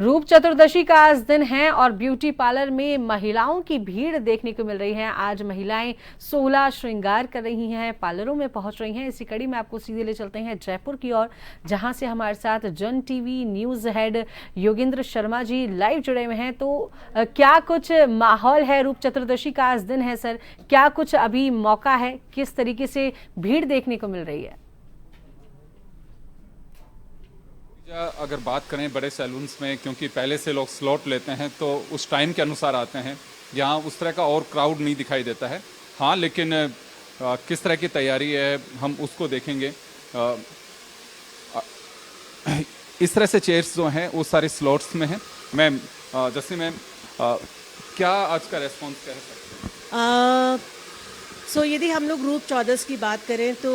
रूप चतुर्दशी का आज दिन है और ब्यूटी पार्लर में महिलाओं की भीड़ देखने को मिल रही है। आज महिलाएं 16 श्रृंगार कर रही हैं, पार्लरों में पहुंच रही हैं। इसी कड़ी में आपको सीधे ले चलते हैं जयपुर की ओर, जहां से हमारे साथ Jan TV news head Yogendra Sharma ji live जुड़े हुए हैं। तो क्या कुछ माहौल है? रूप चतुर्दशी का आज दिन है सर, क्या कुछ अभी मौका है? किस तरीके से भीड़ देखने को मिल रही है? अगर बात करें बड़े सैलून्स में, क्योंकि पहले से लोग स्लॉट लेते हैं तो उस टाइम के अनुसार आते हैं। यहाँ उस तरह का और क्राउड नहीं दिखाई देता है। हाँ, लेकिन किस तरह की तैयारी है हम उसको देखेंगे। इस तरह से चेयर्स जो हैं वो सारे स्लॉट्स में हैं। मैम, जैसे मैम, क्या आज का रेस्पॉन्स कह सकते हैं? यदि हम लोग रूप चौदस की बात करें तो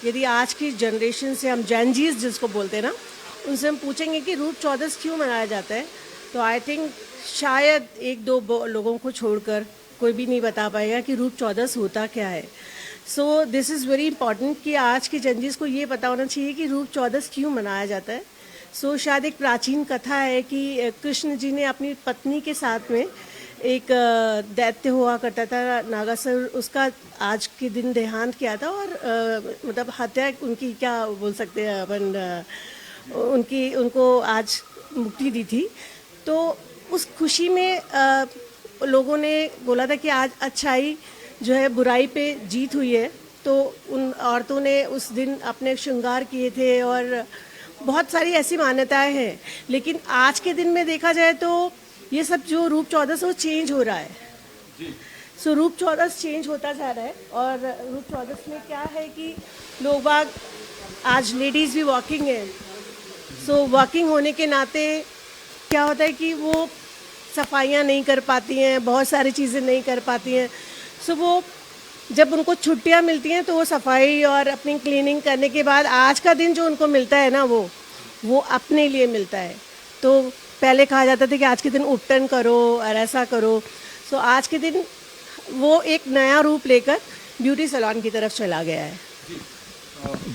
यदि आज की जनरेशन से हम जैनजीज जिसको बोलते हैं ना, उनसे हम पूछेंगे कि रूप चौदस क्यों मनाया जाता है, तो आई थिंक शायद एक दो लोगों को छोड़कर कोई भी नहीं बता पाएगा कि रूप चौदस होता क्या है। So this is very important कि आज की जैनजीज को ये पता होना चाहिए कि रूप चौदस क्यों मनाया जाता है। शायद एक प्राचीन कथा है कि कृष्ण जी ने अपनी पत्नी के साथ में एक दैत्य हुआ करता था नागासुर, उसका आज के दिन देहांत किया था और मतलब हत्या उनकी, क्या बोल सकते हैं अपन, उनको आज मुक्ति दी थी। तो उस खुशी में लोगों ने बोला था कि आज अच्छाई जो है बुराई पे जीत हुई है। तो उन औरतों ने उस दिन अपने श्रृंगार किए थे और बहुत सारी ऐसी मान्यताएं हैं। लेकिन आज के दिन में देखा जाए तो ये सब जो रूप चौदस वो चेंज हो रहा है जी। रूप चौदस चेंज होता जा रहा है और रूप चौदस में क्या है कि लोग बाग, आज लेडीज भी वॉकिंग है। वॉकिंग होने के नाते क्या होता है कि वो सफाइयाँ नहीं कर पाती हैं, बहुत सारी चीज़ें नहीं कर पाती हैं। वो जब उनको छुट्टियाँ मिलती हैं तो वो सफाई और अपनी क्लीनिंग करने के बाद आज का दिन जो उनको मिलता है ना, वो अपने लिए मिलता है। तो पहले कहा जाता था कि आज के दिन उपटन करो और ऐसा करो। आज के दिन वो एक नया रूप लेकर ब्यूटी सैलून की तरफ चला गया है।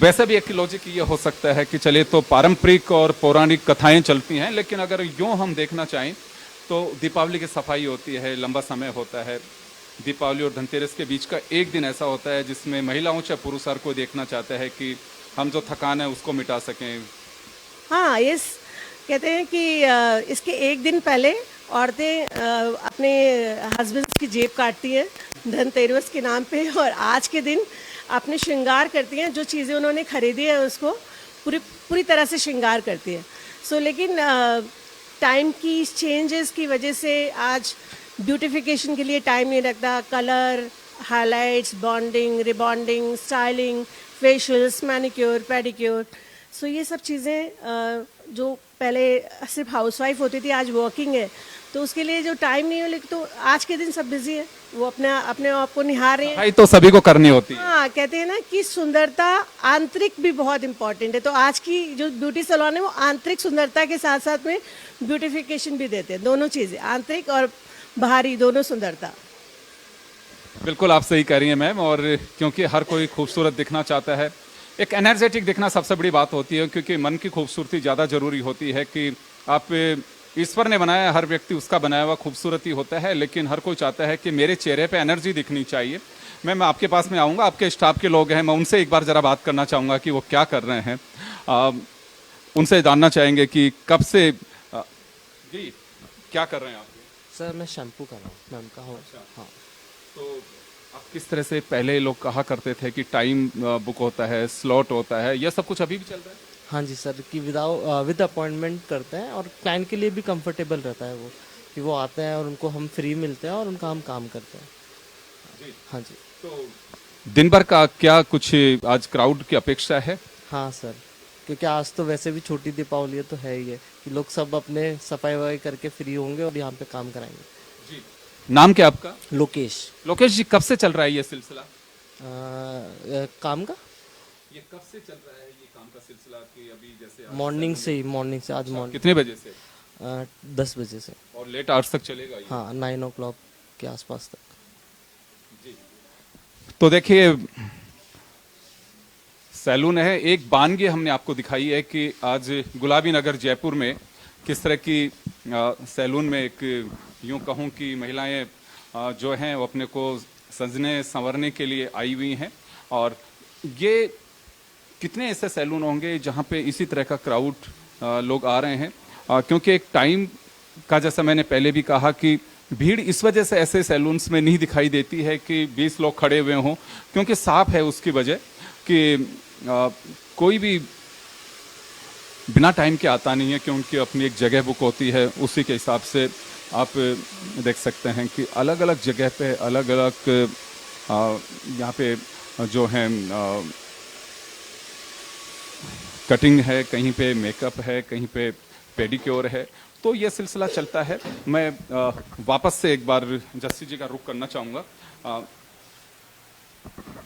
वैसे भी एक लॉजिक ये हो सकता है कि चलिए, तो पारंपरिक और पौराणिक कथाएं चलती हैं, लेकिन अगर यूँ हम देखना चाहें तो दीपावली की सफाई होती है, लंबा समय होता है। दीपावली और धनतेरस के बीच का एक दिन ऐसा होता है जिसमें महिलाओं चाहे पुरुष हर कोई देखना चाहता है कि हम जो थकान है उसको मिटा सकें। हाँ, यस, कहते हैं कि इसके एक दिन पहले औरतें अपने हस्बैंड्स की जेब काटती हैं धनतेरस के नाम पे, और आज के दिन अपने श्रृंगार करती हैं। जो चीज़ें उन्होंने खरीदी है उसको पूरी तरह से श्रृंगार करती हैं। लेकिन टाइम की चेंजेस की वजह से आज ब्यूटिफिकेशन के लिए टाइम नहीं लगता। Colour, highlights, bonding, rebonding, styling, facials, manicure, pedicure, ये सब चीज़ें जो पहले सिर्फ हाउसवाइफ होती थी आज वर्किंग है, तो उसके लिए जो टाइम नहीं है। लेकिन तो आज के दिन सब बिजी है, वो अपने आप को निहार रहे हैं। तो सभी को करनी होती है। हाँ, कहते हैं ना कि सुंदरता आंतरिक भी बहुत इंपॉर्टेंट है। तो आज की जो ब्यूटी सैलून है वो आंतरिक सुंदरता के साथ साथ में ब्यूटिफिकेशन भी देते हैं, दोनों चीज़ें, आंतरिक और बाहरी दोनों सुंदरता। बिल्कुल आप सही कह रही हैं मैम, और क्योंकि हर कोई खूबसूरत दिखना चाहता है, एक एनर्जेटिक दिखना सबसे बड़ी बात होती है, क्योंकि मन की खूबसूरती ज़्यादा जरूरी होती है। कि आप, ईश्वर ने बनाया, हर व्यक्ति उसका बनाया हुआ खूबसूरती होता है, लेकिन हर कोई चाहता है कि मेरे चेहरे पे एनर्जी दिखनी चाहिए। मैं आपके पास में आऊँगा, आपके स्टाफ के लोग हैं, मैं उनसे एक बार ज़रा बात करना चाहूँगा कि वो क्या कर रहे हैं। उनसे जानना चाहेंगे कि कब से जी क्या कर रहे हैं आप? सर मैं शैम्पू कर रहा हूँ, मैम का हूँ। अच्छा। हाँ, तो आप किस तरह से, पहले लोग कहा करते थे कि टाइम बुक होता है, स्लॉट होता है, यह सब कुछ अभी भी चल रहा है? हाँ जी सर, कि विद अपॉइंटमेंट करते हैं और क्लाइंट के लिए भी कंफर्टेबल रहता है वो, कि वो आते हैं और उनको हम फ्री मिलते हैं और उनका हम काम करते हैं जी। हाँ जी। तो दिन भर का क्या कुछ आज क्राउड की अपेक्षा है? हाँ सर, क्योंकि आज तो वैसे भी छोटी दीपावली है, तो है ही है कि लोग सब अपने सफाई वफाई करके फ्री होंगे और यहाँ पे काम कराएंगे जी। नाम क्या आपका? लोकेश। लोकेश जी, कब से चल रहा है ये सिलसिला? काम का ये कब से चल रहा है ये काम का सिलसिला? कि अभी जैसे मॉर्निंग से आज मॉर्निंग। कितने बजे से? 10 बजे से। और लेट आवर्स तक चलेगा ये? हाँ, 9 o'clock के आसपास तक जी। तो देखिए, सैलून है, एक बानगी हमने आपको दिखाई है कि आज गुलाबी नगर जयपुर में किस तरह की सैलून में एक यूं कहूं कि महिलाएं जो हैं वो अपने को सजने संवरने के लिए आई हुई हैं। और ये कितने ऐसे सैलून होंगे जहां पे इसी तरह का क्राउड लोग आ रहे हैं, क्योंकि एक टाइम का, जैसा मैंने पहले भी कहा, कि भीड़ इस वजह से ऐसे सैलून्स में नहीं दिखाई देती है कि 20 लोग खड़े हुए हों, क्योंकि साफ है उसकी वजह कि कोई भी बिना टाइम के आता नहीं है, कि उनकी अपनी एक जगह बुक होती है। उसी के हिसाब से आप देख सकते हैं कि अलग अलग जगह पे अलग अलग यहाँ पे जो है कटिंग है, कहीं पे मेकअप है, कहीं पे पेडिक्योर है। तो ये सिलसिला चलता है। मैं वापस से एक बार जस्सी जी का रुख करना चाहूँगा,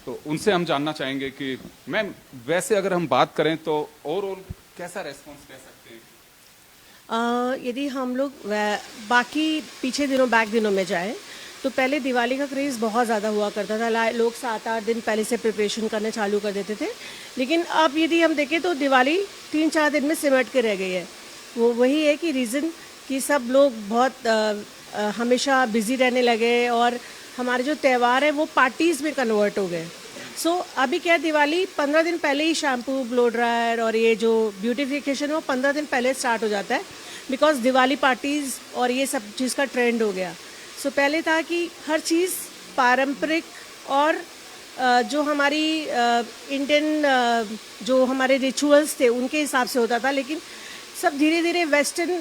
तो उनसे हम जानना चाहेंगे कि मैम, वैसे अगर हम बात करें तो ओवरऑल कैसा रेस्पॉन्स कह सकते हैं? यदि हम लोग बाकी पीछे दिनों बैक दिनों में जाएं तो पहले दिवाली का क्रेज़ बहुत ज़्यादा हुआ करता था। लोग 7-8 दिन पहले से प्रिपरेशन करना चालू कर देते थे। लेकिन अब यदि हम देखें तो दिवाली 3-4 दिन में सिमट के रह गई है। वो वही है कि रीज़न कि सब लोग बहुत हमेशा बिज़ी रहने लगे और हमारे जो त्यौहार है वो पार्टीज़ में कन्वर्ट हो गए। सो अभी क्या, दिवाली 15 दिन पहले ही शैम्पू, ब्लो ड्रायर और ये जो ब्यूटिफिकेशन है वो 15 दिन पहले स्टार्ट हो जाता है, बिकॉज दिवाली पार्टीज़ और ये सब चीज़ का ट्रेंड हो गया। सो पहले था कि हर चीज़ पारंपरिक और जो हमारी इंडियन जो हमारे रिचुअल्स थे उनके हिसाब से होता था, लेकिन सब धीरे धीरे वेस्टर्न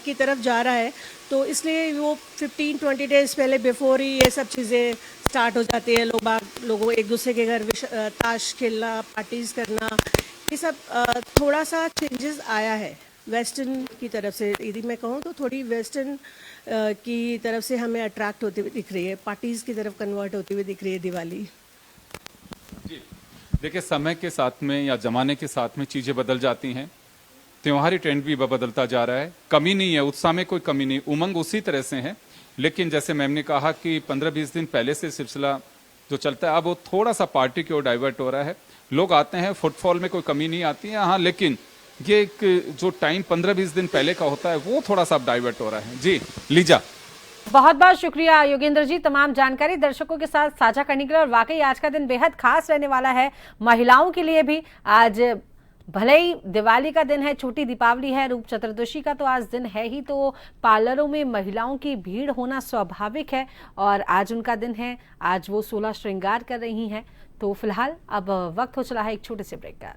की तरफ जा रहा है। तो इसलिए वो 15-20 डेज पहले बिफोर ही ये सब चीज़ें स्टार्ट हो जाती है। लोगों एक दूसरे के घर ताश खेलना, पार्टीज़ करना, ये सब थोड़ा सा चेंजेस आया है वेस्टर्न की तरफ से। यदि मैं कहूँ तो थोड़ी वेस्टर्न की तरफ से हमें अट्रैक्ट होती हुई दिख रही है, पार्टीज़ की तरफ कन्वर्ट होती हुई दिख रही है दिवाली। जी देखिए, समय के साथ में या जमाने के साथ में चीज़ें बदल जाती हैं। त्योहारी ट्रेंड भी बदलता जा रहा है। कमी नहीं है, उत्साह में कोई कमी नहीं, उमंग उसी तरह से है। लेकिन जैसे मैम ने कहा कि 15-20 दिन पहले से सिलसिला जो चलता है, अब वो थोड़ा सा पार्टी की ओर डाइवर्ट हो रहा है। लोग आते हैं, फुटफॉल में कोई कमी नहीं आती है, हाँ, लेकिन ये एक जो टाइम 15-20 दिन पहले का होता है वो थोड़ा सा डाइवर्ट हो रहा है। जी लीजा, बहुत बहुत शुक्रिया योगेंद्र जी, तमाम जानकारी दर्शकों के साथ साझा करने के लिए। और वाकई आज का दिन बेहद खास रहने वाला है महिलाओं के लिए भी। आज भले ही दिवाली का दिन है, छोटी दीपावली है, रूप चतुर्दशी का तो आज दिन है ही, तो पार्लरों में महिलाओं की भीड़ होना स्वाभाविक है और आज उनका दिन है। आज वो 16 श्रृंगार कर रही हैं। तो फिलहाल अब वक्त हो चला है एक छोटे से ब्रेक का।